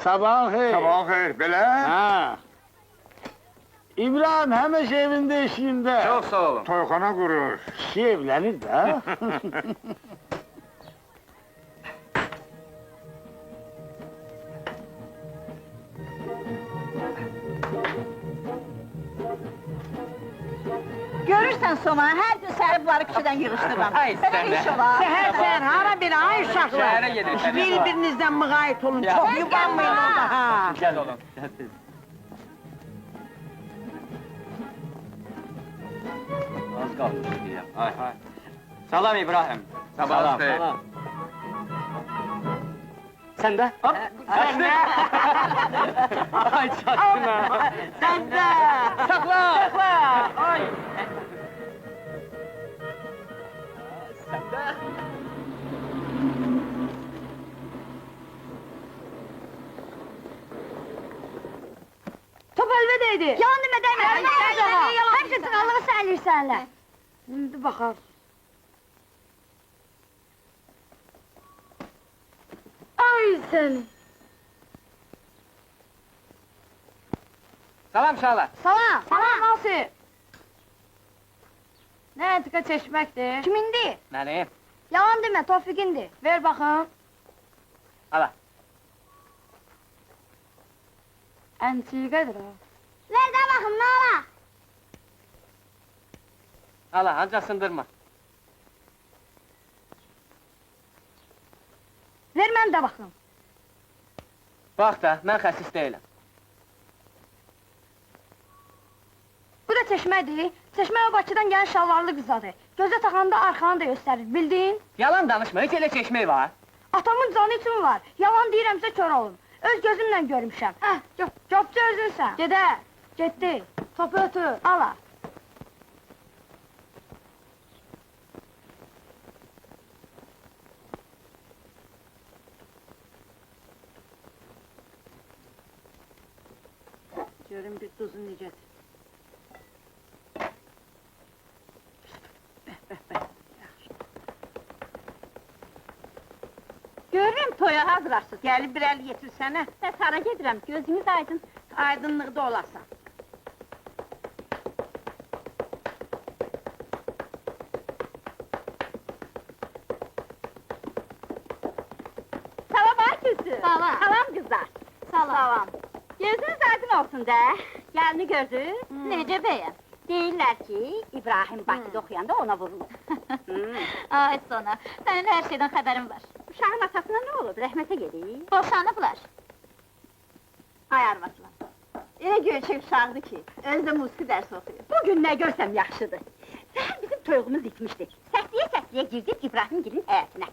Sabahın xeyir. Sabahın xeyir, belə? Ha. İbrahim həmişə evində işiyində. Çox sağ olun. Toyxana qurur. Kişi evlenir de. Görürsən Soma, hər gün səhər bunları küçədən yığışdırıram. Ay, Belə sən də. iş olar. Səhər hara belə ay uşaqlar? Şəhərə gedin, sənə Bir-birinizdən müğayət olun, Ya. çox yubanmayın Sən orada ha! Gəl olun. Az qalmış deyəm. Ay, ay. Salam İbrahim. Sabahınız xeyir. Sən də? Hop. Sən də? Ay, çatdın ha. Sən də! Saxla! Saxla! Ay! Sən də? Top əlvədəydi. Yalan demə, dəymə. Həmişə sığallığı səylir sənlə. İndi baxar. Ay səni. Salam uşaqlar. Salam. Salam. Nasıl? Nə entika çeşməkdir? Kimindir? Mənim. Yalan demə, Tofiqindir. Ver baxım. Ala. Əntiqədir ha. Ver də baxım, nə ola? Ala, ancaq sındırma. Ver mən də baxım. Bax da, mən xəsis deyiləm. Bu da çeşmədir. Çeşmə o Bakıdan gələn şalvarlı qızadır. Gözə taxanda arxanı da göstərir, bildin? Yalan danışma, heç elə çeşmək var. Atamın canı üçün var. Yalan deyirəmsə kör olun. Öz gözümlə görmüşəm. Hə, copcu özünsən. Gedə, getdi. Topu ötür. Ala. Görün bir duzun necədir. Görürəm toya hazırsınız. Gəlib bir əl getirsənə. Mən hara gedirəm, gözünüz aydın. Aydınlıqda olasan. Salam ay küsü. Salam. Salam qızlar. Salam. Gözünüz aydın olsun da. Gəlini gördün? Necə bəyəm? Deyirlər ki, İbrahim Bakıda oxuyanda ona vurulur. Ay Sona, sənin hər şeydən xəbərin var. Uşağın atasına nə olub, rəhmətə gedib? Boşanıblar. Ay arvadlar. Elə göyçək uşaqdır ki, özü də musiqi dərsi oxuyur. Bugün nə görsəm yaxşıdır. Səhər bizim toyuğumuz itmişdi. Səkliyə girdik İbrahimgilin həyətinə.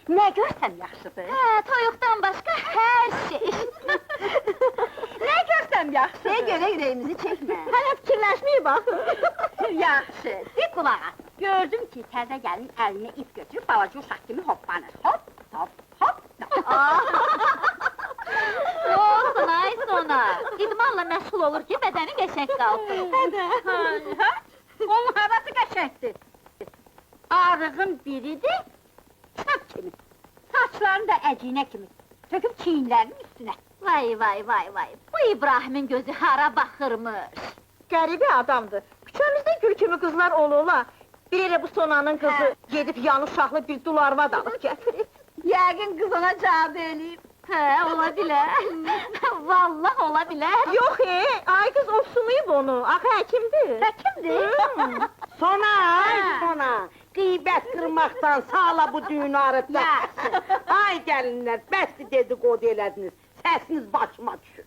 Nə görsəm yaxşıdır. Hə, toyuqdan başqa hər şey. Nə görsəm yaxşı. Şey görə ürəyimizi çəkmə. Hələ fikirləşməyib baxın. Yaxşı, dik qulaq as. Gördüm ki, təzə gəlin əlinə ip götürüb balaca uşaq kimi hoppanır. Hop, hop, hop. Olsun ay Sona, idmanla məşğul olur ki, bədəni qəşəng qalsın. Hə? Onun havası qəşəkdir. Arığın biridir, çöp kimi. Saçlarını da əcinə kimi. Töküb çiyinlərinin üstünə. Vay vay vay vay, bu İbrahimin gözü hara baxırmış. Qəribə adamdır. Küçəmizdə gül kimi qızlar olurlar. Bir elə bu Sonanın qızı gedib yan uşaqlı bir dul arvad alıb gətirir. Yəqin qız ona cavab eləyib. Hə, ola bilər. Vallah ola bilər. Yox ay qız ofsulayıb onu, axı həkimdir. Həkimdir? Sona, ay Sona! Qeybət qırmaqdan sağla bu düyünü arıtlar. Ay gəlinlər, bəsdir dedikodu elədiniz. Səsiniz başıma düşür.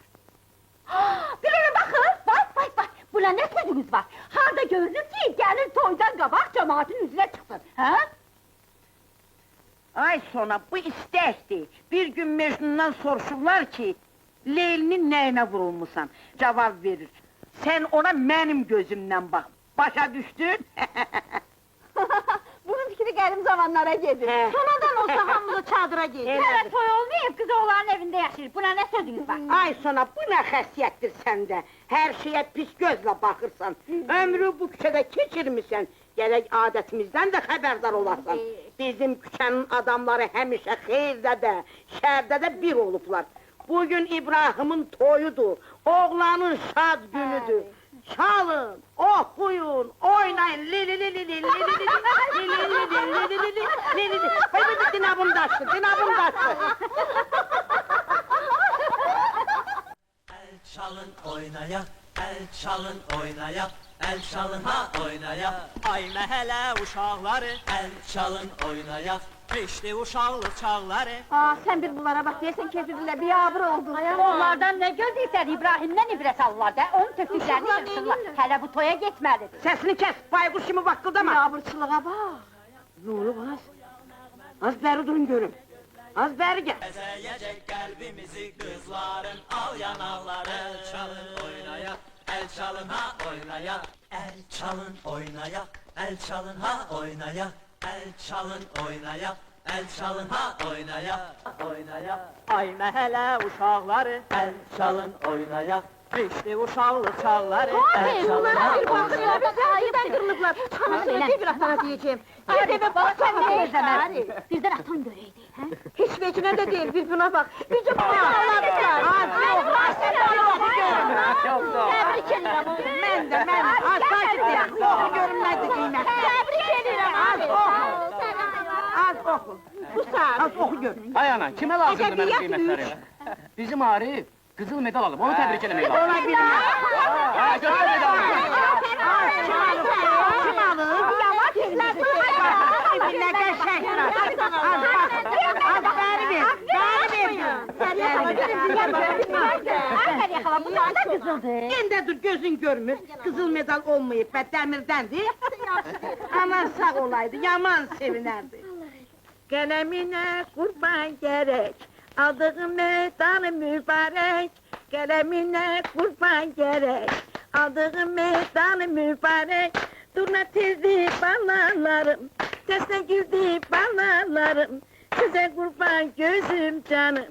Bir elə baxın, vay, buna nə sözünüz var? Harada görünür ki, gəlir toydan qabaq cəmaatın üzünə çıxsın, hə? Ay Sona, bu istəkdir. Bir gün Mecnundan soruşurlar ki, Leylinin nəyinə vurulmusan? Cavab verir. Sən ona mənim gözümdən bax. Başa düşdün? Bunun fikri qədim zamanlara gedir. Sonradan olsa hamılı çadıra gedir. Hələ toy olmayıb, qız oğlanın evində yaşayır. Buna nə sözünüz var? Ay Sona, bu nə xəsiyyətdir səndə? Hər şeyə pis gözlə baxırsan. Ömrü bu küçədə keçirmişsən. Gərək adətimizdən də xəbərdar olasan. Bizim küçənin adamları həmişə xeyirdə də, şərdə də bir olublar. bugün İbrahim'in toyudur. Oğlanın şad günüdür. Çalın, okuyun, oynayın. Li li li li li li li li li li li li li li li li. Hay bir dinabım taştı, dinabım taştı. El çalın oynaya, el çalın oynaya, el çalın ha oynaya. Ay məhələ uşaqları, el çalın oynaya. Keçdi uşaqlıq çağları. Aa, sen bir bunlara bak, dersen kesildiler, bir yağmur oldu. Onlardan ne gözleysen, İbrahim'den ibret alırlar da, onun töküklerini yırtırlar. Hele bu toya gitmelidir. Sesini kes, baykuş şimdi vakkıldama. Yağmurçılığa bak. Ne olur az? Az beri durun görüm. Az beri gel. Əzəyəcək qəlbimizi qızların al yanaqları. Çalın oynaya, el çalın ha oynaya. El çalın oynaya, el çalın ha oynaya. El çalın oynaya, el çalın ha oynaya. Oynaya. Ay məhələ uşaqları, el çalın oynaya. Keçdi uşaqlıq çağları. Abi, bunlara bir bakıyor, bir sahiden kırılıklar. Sana söyle bir atana diyeceğim. Hadi be bak, sen ne izlemezsin? Birden atan göreydi. Hiç vecine de değil, bir buna bak. Bizim bunu ağladılar. Az yok, tebrik ederim. Ben de, az sakit değil. Oku görünmezdi kıymet. Tebrik ederim abi. Az oku. Bu saat. Az oku gör. Hay ana, kime lazımdı benim Edebiyat kıymetleri? Bizim Arif, kızıl medal alıp onu tebrik etmeyi lazım. Olabilir. Ha, göster medalını. Kim alır? Yavaş izlesin. Birbirine gerçekler. Az bak. Az beri ver. Beri ver. Bu da kızıldı. Sen de dur gözün görmür. Kızıl medal olmayıp be demirdendi. Aman sağ olaydı. Yaman sevinerdi. Kalemine kurban gerek. Aldığım medal mübarek. Kalemine kurban gerek. Aldığım medal mübarek. Durna tezdi balalarım. Teste girdi balalarım. Size kurban gözüm canım.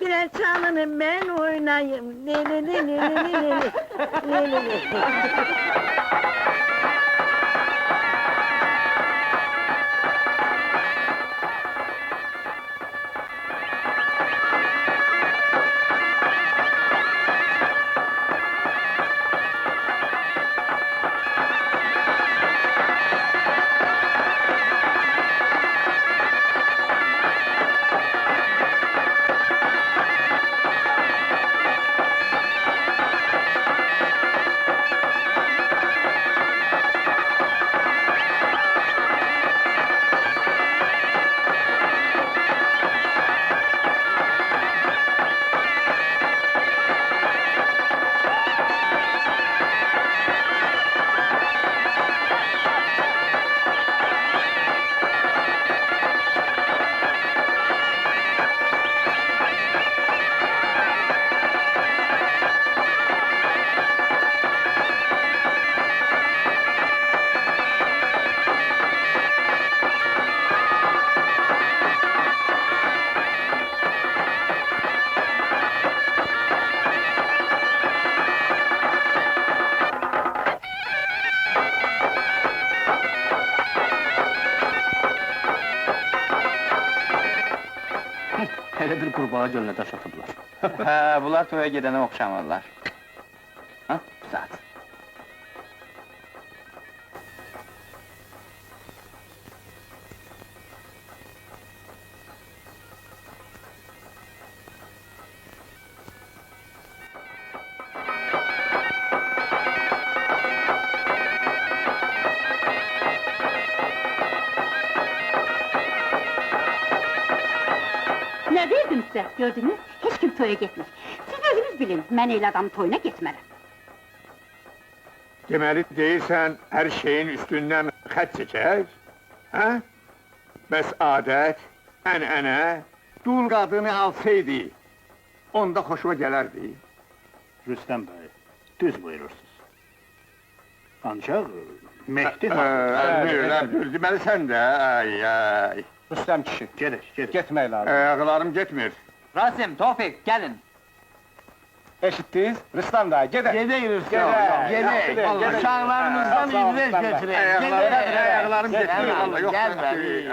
Birer çalını ben oynayayım. Li li li li li li li. Li li li. Hele bir kurbağa gölüne taş atıblar. Hə, bunlar toya gedənə oxşamırlar. Ha, saat. Ne verdim size, gördünüz? Hiç kim toya gitmez. Siz özünüz bilin, ben el adam toyuna gitmərəm. Deməli deyirsən, hər şeyin üstündən xət çəkək? Hə? Bəs adət, ənənə, dul qadını alsaydı, onda xoşuma gələrdi. Rüstem Bey, düz buyurursunuz. Ancak Mehdi Deməli sən də, ay ay. Rüstəm kişi, Gerek. getmək lazım. Ayaqlarım getmir. Rasim, Tofik, gelin. Eşitdiniz? Rüstəm dayı, gedək. Gedək Rüstem, Gedək. gedək. Uşaqlarımızdan ibret götürək. Ayaqlarım getmir, vallahi yox. Gel beni.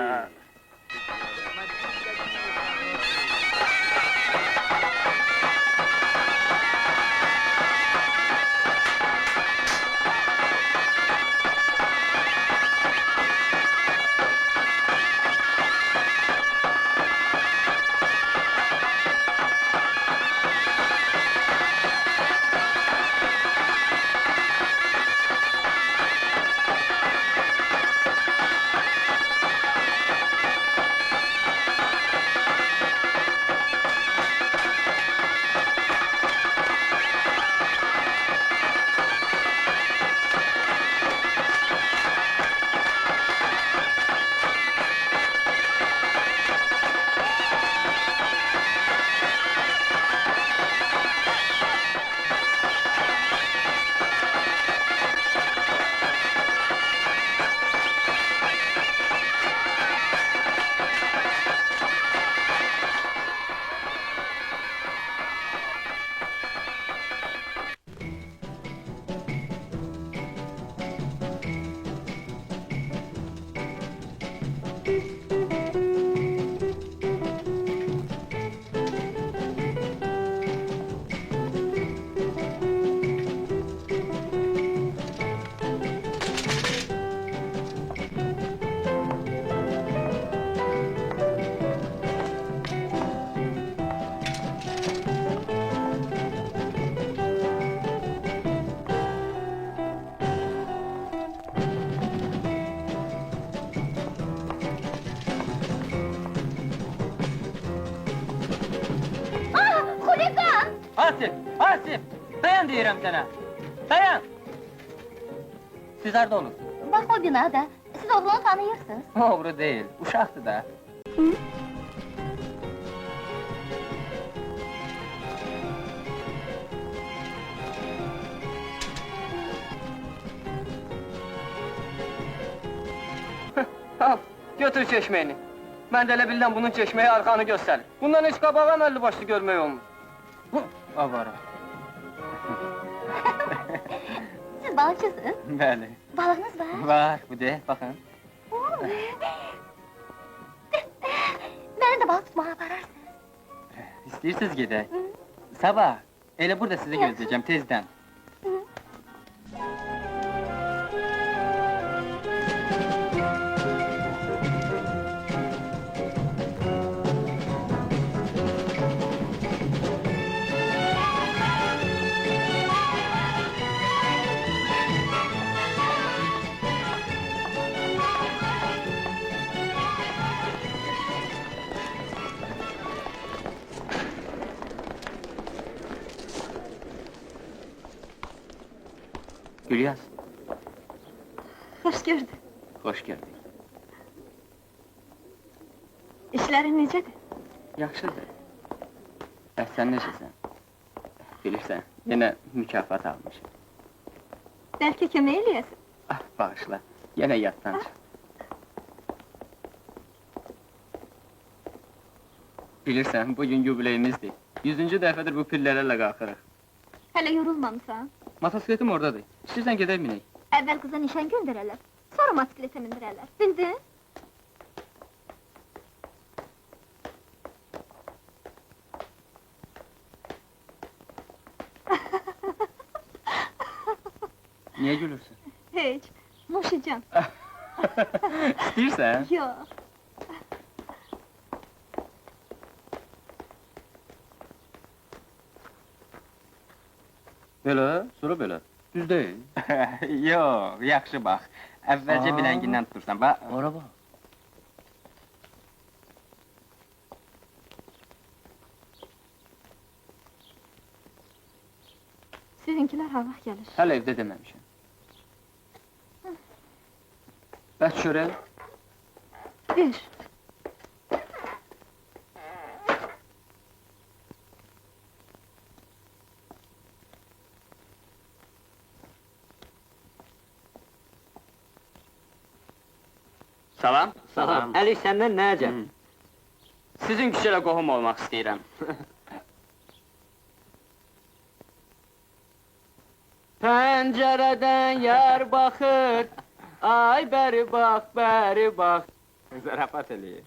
Asif! Asif! Dayan diyorum sana! Dayan! Siz harda olun? Bak o binada, siz oğlanı tanıyırsınız. Doğru değil, uşaktı da. Al, götür çeşmeğini. Ben de elə bildən bunun çeşmeği arkanı göstərir. Bundan heç qabağa əməlli başlı görmək olmur. Avara. Siz balıkçısınız, Bəli. balığınız var. Var, bu de, baxın. Beni de balık tutmağa apararsınız. İstəyirsiniz gedək? Sabah, elə burada sizi gözləyəcəm, tezdən. Gülyaz, Hoş gördüm. xoş gəldin. İşlerin necədir? Yaxşıdır. Sən necəsən? Bilirsən, yenə mükafat almışım. Belki kömək eləyəsin. Ah, bağışla, yenə yaddan çıx. Bilirsən, bugün yubileyimizdir. 100-cü dəfədir bu pillərlə qalxırıq. Hələ yorulmamısan. Motosikletim oradadır. İstəyirsən gedək minək. Əvvəl qıza nişan göndərərlər, sonra motosikletə mindirərlər. Bildin? Niyə gülürsən? Heç, muşacağım. İstəyirsən? Yox. Belə, sonra belə. Düz deyil. Yox, yaxşı bax. Əvvəlcə biləngindən tutursan, bax. Ora bax. Sizinkilər hava gəlir. Hələ evdə deməmişəm. Bəs çörək? Bir. Salam. Salam. Əli səndən nə əcəb? Sizin küçələ qohum olmaq istəyirəm. Pəncərədən yar baxır, ay bəri bax. Zarafat eləyir.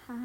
Ha?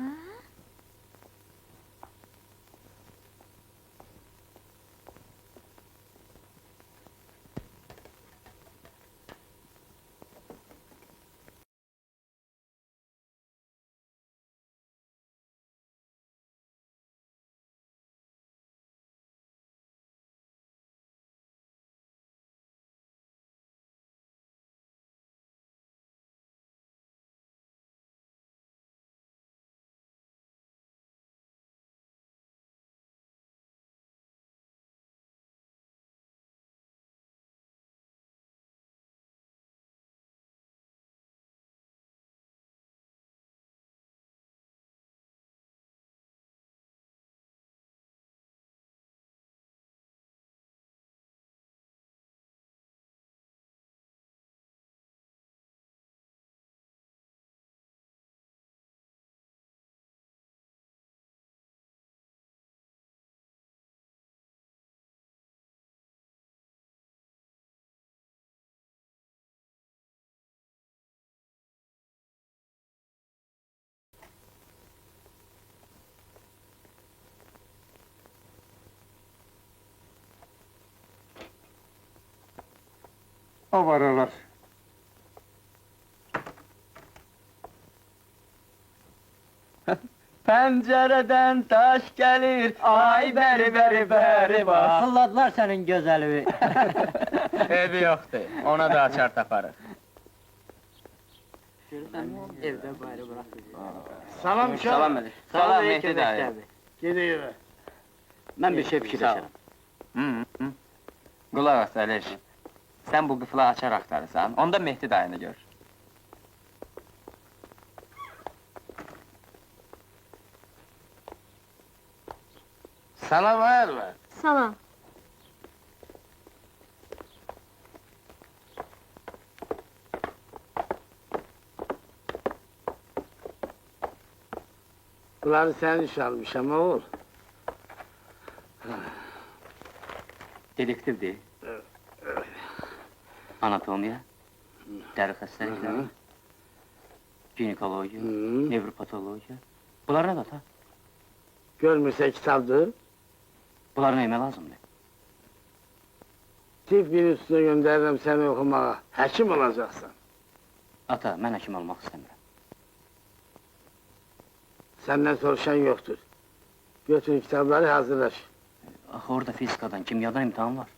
Avaralar. Pəncərədən daş gəlir, ay bəri bax. Fırladılar sənin gözəlini. Evi yoxdur, ona da açar taparıq. Evde bari bırak. Salam uşaq. Salam Mehdi. Salam Mehdi dayı. Gedək evə. Mən bir şey fikirləşirəm. Hı. Qulaq as Əliş. Sən bu qıfla açar axtarırsan, onda Mehdi dayını gör. Salam Ərvə. Salam. Bunları sənin iş almışam, oğul. Dedektivdir. Anatomiya, dəri xəstəlikləri, ginekologiya, nevropatologiya. Bunlar nə ata? Görmürsə kitabdır. Bunlar nəyimə lazımdır? Tip bir üstüne göndərirəm səni oxumağa. Həkim olacaqsan. Ata, mən həkim olmaq istəmirəm. Səndən soruşan yoxdur. Götür kitabları hazırlaş. Axı orada fizikadan, kimyadan imtahan var.